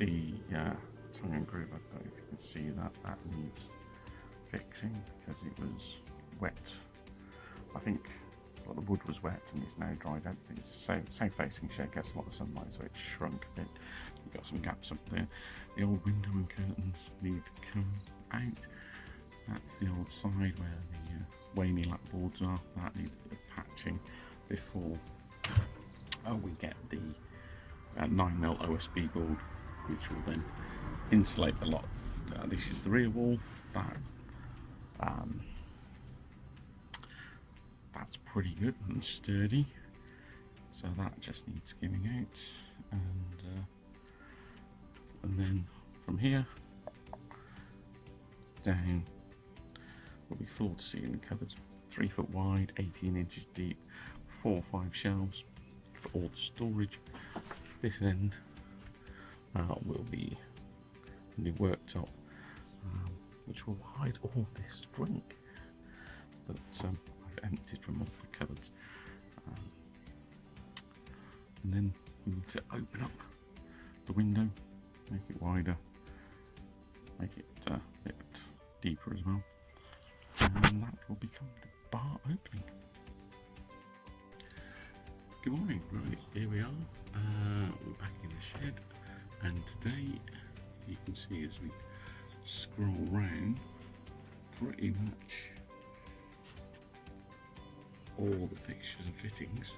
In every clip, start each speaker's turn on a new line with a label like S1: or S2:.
S1: the tongue and groove, I don't know if you can see that needs fixing because it was wet. I think the wood was wet and it's now dried out. It's same facing shed, gets a lot of sunlight, so it's shrunk a bit. You've got some gaps up there. The old window and curtains need to come out. That's the old side where the Wamey lap boards are. That needs a bit of patching before we get the 9mm OSB board, which will then insulate a lot. This is the rear wall. That's pretty good and sturdy, so that just needs skimming out, and then from here down will be floor to ceiling cupboards, 3 foot wide, 18 inches deep, 4 or 5 shelves for all the storage. This end will be a new worktop, which will hide all this drink that I've emptied from all the cupboards. And then we need to open up the window, make it wider, make it a bit deeper as well, and that will become the bar opening. Good morning. Right, here we are. We're back in the shed, and today you can see as we scroll round, pretty much all the fixtures and fittings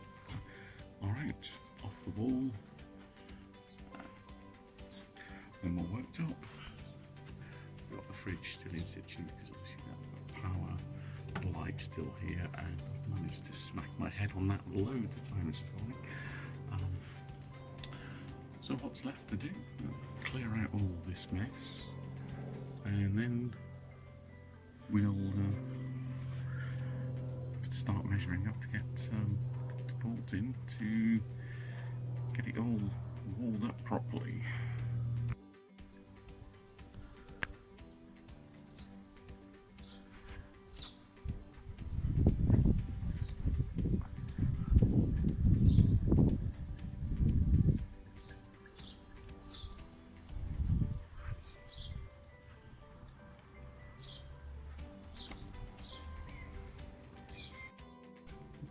S1: are out off the wall. Then more worked up. We've got the fridge still in situ because obviously that's got power. The light's still here, and I've managed to smack my head on that loads of times this morning. So what's left to do? Clear out all this mess, and then we'll start measuring up to get the bolts in to get it all walled up properly.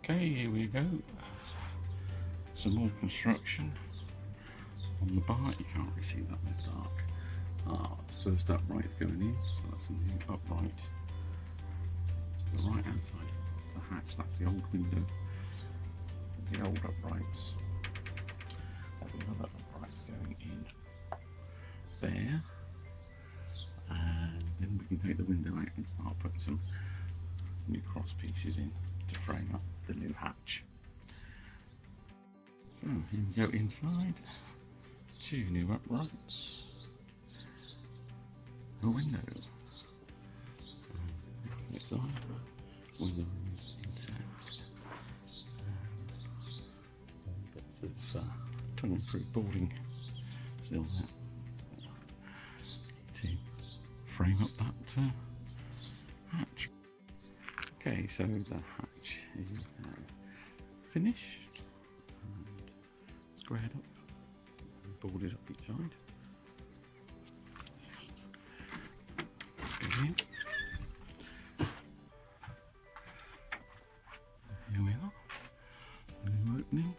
S1: Okay, here we go. Some more construction on the bar. You can't really see that, it's dark. The first upright going in, so that's a new upright to the right hand side of the hatch. That's the old window, the old uprights. There'll be another upright going in there, and then we can take the window out and start putting some new cross pieces in to frame up the new hatch. So here we go inside. 2 new uprights, a window, inside, window is intact, and all bits of tongue-proof boarding still there to frame up that hatch. Okay, so the hatch is finished and squared up and boarded up each side. Go in. Here we are, new opening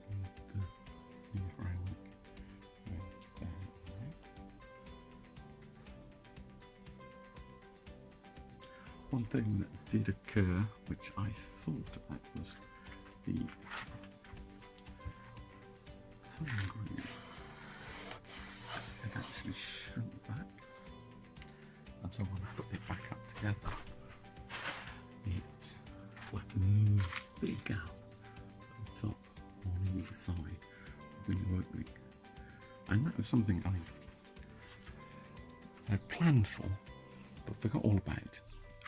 S1: with the new framework. One thing that did occur, which I thought about, was the tongue groove had actually shrunk back, and so when I put it back up together, it's left a big gap at the top on either side of the new opening, and that was something I planned for but forgot all about.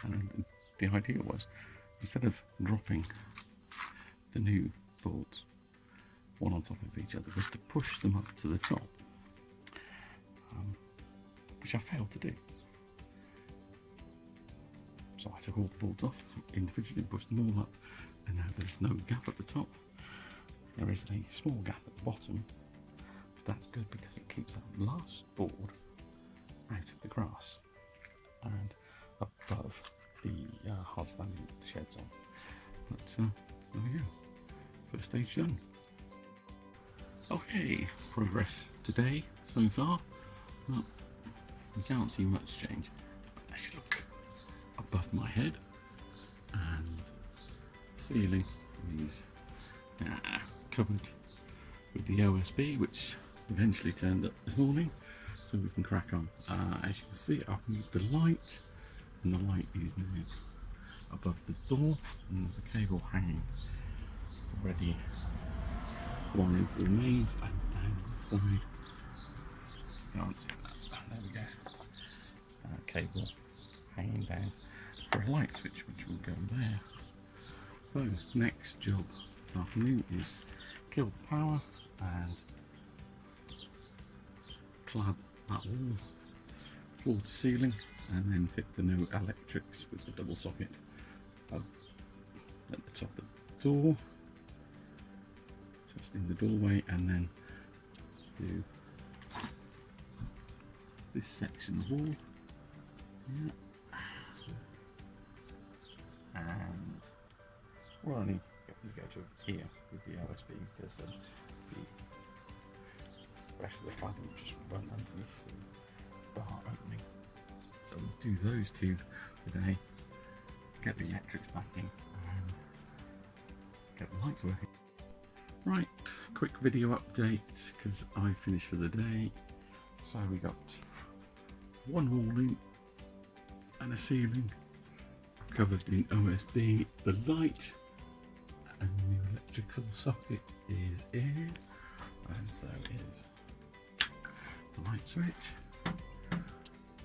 S1: And the idea was, instead of dropping the new boards one on top of each other, was to push them up to the top, which I failed to do. So I took all the boards off individually, pushed them all up, and now there's no gap at the top. There is a small gap at the bottom that's good because it keeps that last board out of the grass and above the hard standing the shed's on. But there we go, first stage done. Okay, progress today so far. Well, you can't see much change. Let's look above my head, and the ceiling is covered with the OSB, which eventually turned up this morning, so we can crack on. As you can see, I've moved the light, and the light is now above the door, and there's a cable hanging already wired for the mains and down the side. Can't see that. There we go. Cable hanging down for a light switch, which will go there. So next job this afternoon is kill the power and clad that wall floor to ceiling, and then fit the new electrics with the double socket up at the top of the door, just in the doorway, and then do this section of wall. Yeah. And we'll only go to here with the OSB because then the rest of the cladding will just run underneath the bar opening. So we'll do those two today, get the electrics back in and get the lights working. Right, quick video update because I finished for the day. So we got one wall in and a ceiling covered in OSB. The light and the new electrical socket is in, and so is the light switch.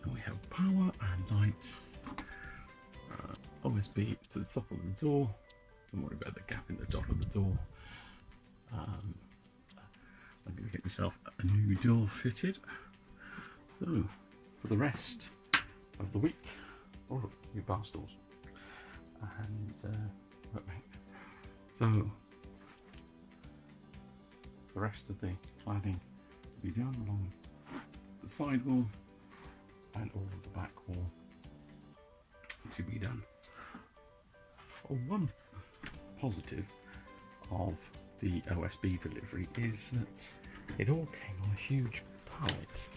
S1: And we have power and lights, OSB to the top of the door. Don't worry about the gap in the top of the door. I'm going to get myself a new door fitted. So for the rest of the week, new bar stools and workmate. So the rest of the cladding to be done along the side wall and all of the back wall to be done. One positive of the OSB delivery is that it all came on a huge pallet,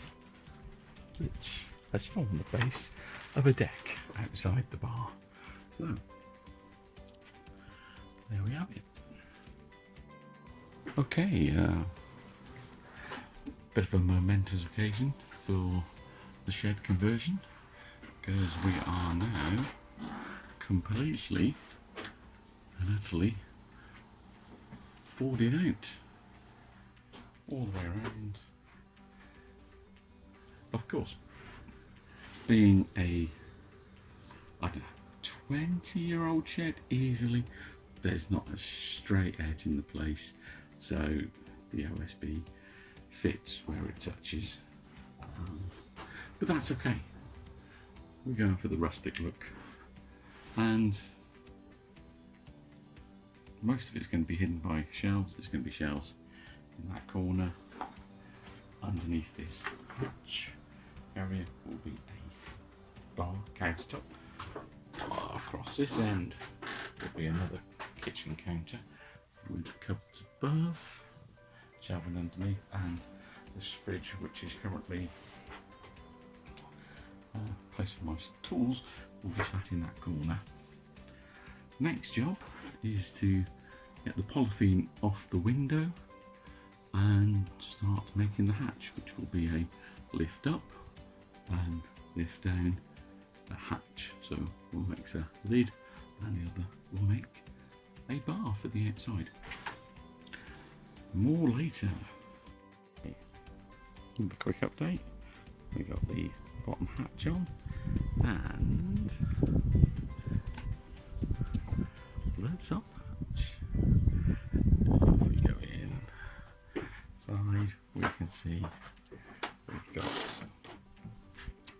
S1: which has formed the base of a deck outside the bar. So there we have it. Okay, bit of a momentous occasion for the shed conversion, because we are now completely and utterly boarded out all the way around. Of course, being a, I don't know, 20-year-old shed easily, there's not a straight edge in the place, so the OSB fits where it touches, but that's okay. We're going for the rustic look, and most of it's going to be hidden by shelves. There's going to be shelves in that corner. Underneath this hatch area will be a bar countertop. Across this end will be another kitchen counter with cupboards above, shelving underneath, and this fridge, which is currently place for my tools, will be sat in that corner. Next job is to get the polythene off the window and start making the hatch, which will be a lift up and lift down a hatch. So one makes a lid and the other will make a bar for the outside. More later. The quick update, we got the bottom hatch on, and the top hatch. If we go inside, we can see we've got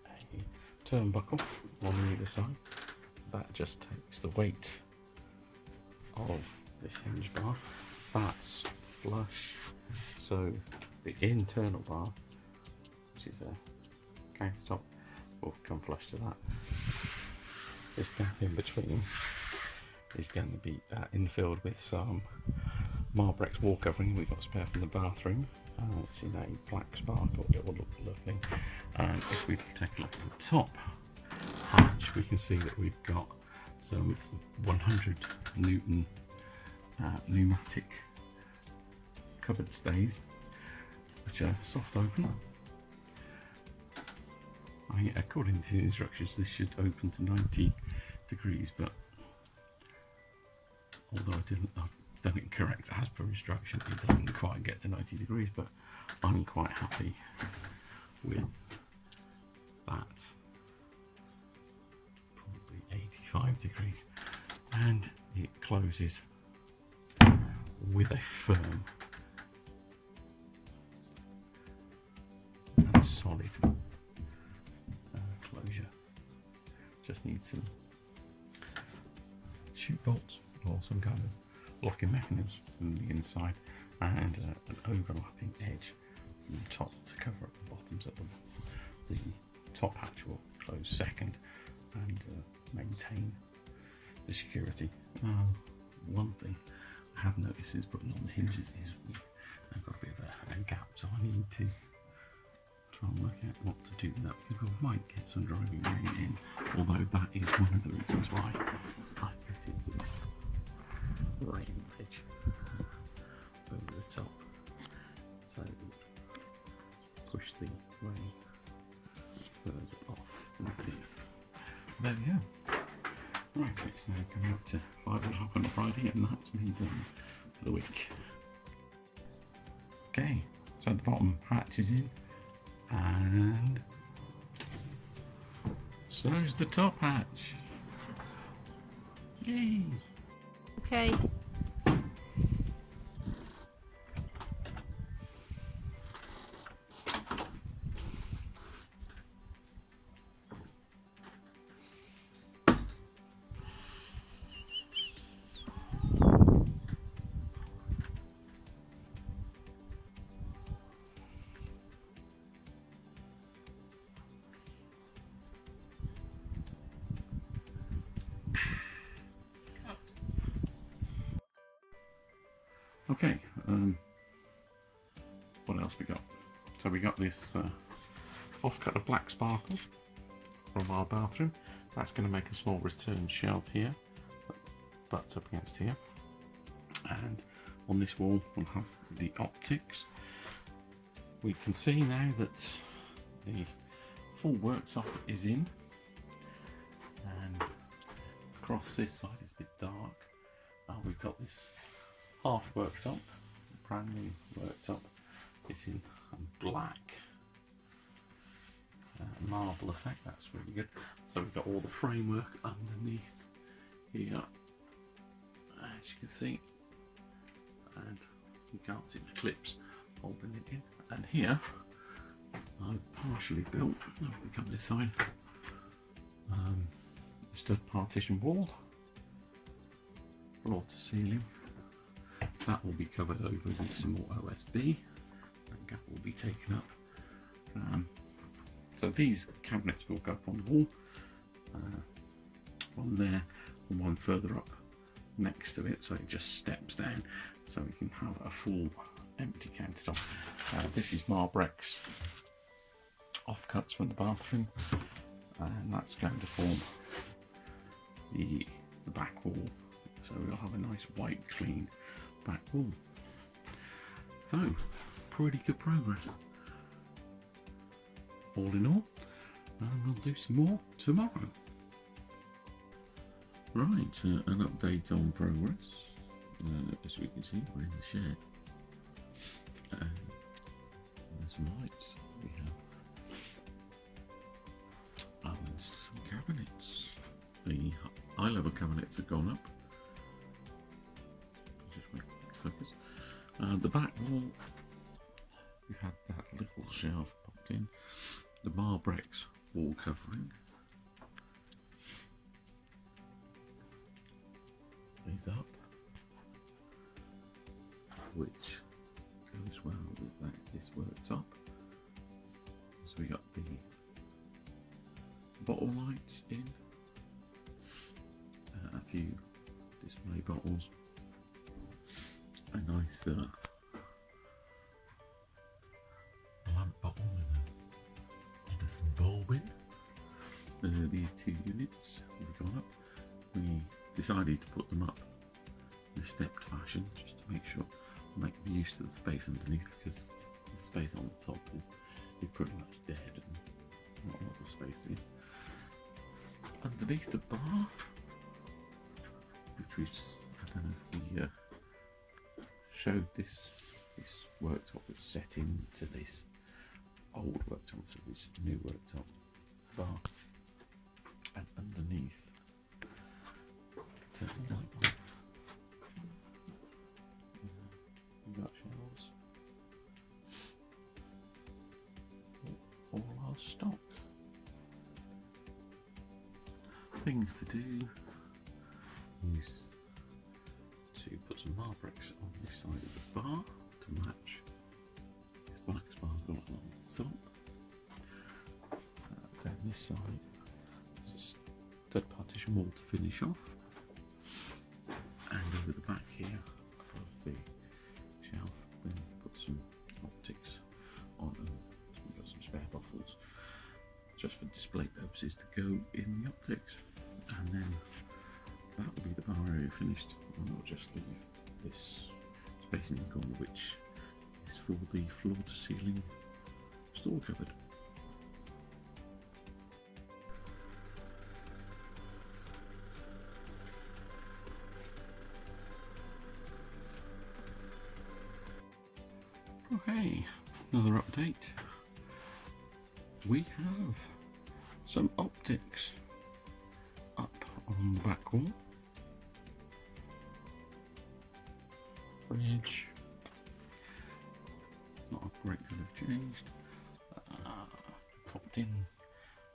S1: a turnbuckle on either side. That just takes the weight of this hinge bar. That's flush, so the internal bar, which is a countertop, will come flush to that. This gap in between is going to be infilled with some Marbrex wall covering we got spare from the bathroom. It's in a black sparkle, it will look lovely. And if we take a look at the top hatch, we can see that we've got some 100 Newton pneumatic cupboard stays, which are soft open. According to the instructions, this should open to 90 degrees, but although I've done it correct as per instruction, it doesn't quite get to 90 degrees, but I'm quite happy with that. Probably 85 degrees, and it closes with a firm and solid closure. Just needs some chute bolts or some kind of locking mechanism from the inside, and an overlapping edge from the top to cover up the bottoms of them. The top hatch will close second and maintain the security. One thing I have noticed is putting on the hinges is I've got a bit of a gap, so I need to try and work out what to do with that, because we might get some driving rain in, although that is one of the reasons why I fitted this rain bridge over the top, so it would push the rain further off than the. There we go. Right, it's now coming up to 5 o'clock on a Friday, and that's me done for the week. Okay, so the bottom hatch is in, and so's the top hatch. Yay!
S2: Okay.
S1: Okay, what else we got? So we got this offcut of black sparkle from our bathroom. That's going to make a small return shelf here, that butts up against here. And on this wall we'll have the optics. We can see now that the full worktop is in, and across this side it's a bit dark. We've got this half worktop, brand new worktop. It's in a black marble effect. That's really good. So we've got all the framework underneath here, as you can see, and you can't see the clips holding it in. And here I've partially built, we come this side, a stud partition wall, floor to ceiling. That will be covered over with some more OSB. That gap will be taken up. So these cabinets will go up on the wall, one there and one further up next to it, so it just steps down, so we can have a full empty countertop. This is Marbrex offcuts from the bathroom, and that's going to form the back wall. So we'll have a nice white, clean back wall. So, pretty good progress. All in all, we'll do some more tomorrow. Right, an update on progress. As we can see, we're in the shed. There's some lights. We have some cabinets. The eye level cabinets have gone up. Just wait for the focus. The back wall, we've had that little shelf popped in. The Marbrex wall covering is up, which goes well with that. This worktop. So we got the bottle lights in, a few display bottles, a nice lamp bottle and a Edison bulb in. These two units have gone up. We decided to put them up in a stepped fashion just to make sure we make the use of the space underneath, because the space on the top is pretty much dead and not a lot of space in. Underneath the bar, which was, I don't know if we showed this worktop that's set into this old worktop, so this new worktop bar, and underneath, turn the light on, we've got shelves for all our stock. Things to do is to put some marbricks on this side of the bar to match this black sparkle along the top. Down this side, there's a stud partition wall to finish off, and over the back here, above the shelf, then put some optics on, and we've got some spare bottles just for display purposes to go in the optics. And then that will be the bar area finished, and we'll just leave this space in the corner which is for the floor to ceiling store cupboard. Okay, another update. We have some optics up on the back wall. Fridge, not a great deal have changed. Popped in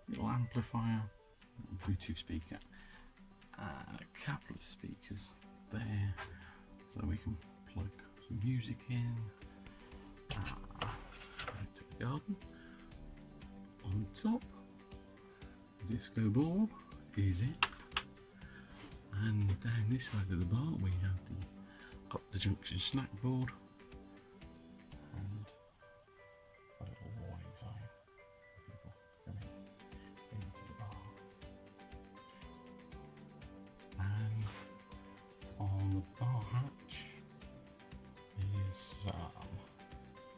S1: little amplifier, Bluetooth speaker, a couple of speakers there so we can plug some music in. Out to the garden. On top, the disco ball is it, and down this side of the bar we have the up the junction snack board and a little warning sign for people coming into the bar. And on the bar hatch is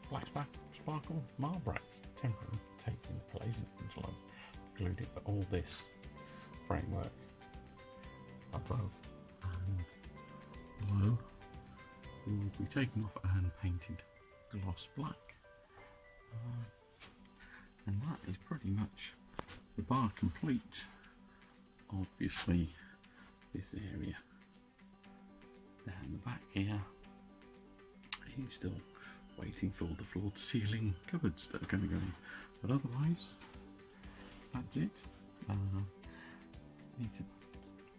S1: black sparkle marbricks, temporarily taped into place until I've glued it, but all this framework above and below will be taken off and painted gloss black. And that is pretty much the bar complete. Obviously this area down the back here is still waiting for the floor to ceiling cupboards that are going to go in, but otherwise that's it. Need to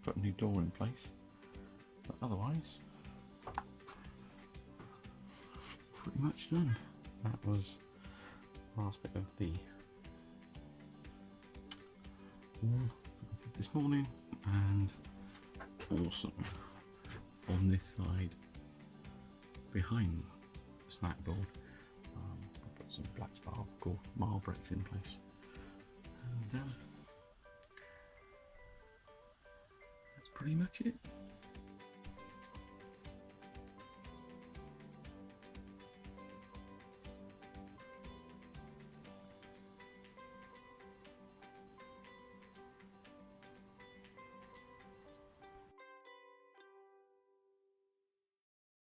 S1: put a new door in place, but otherwise pretty much done. That was the last bit of the wall I did this morning, and also on this side behind the snack board I put some black sparkle marbricks in place, and that's pretty much it.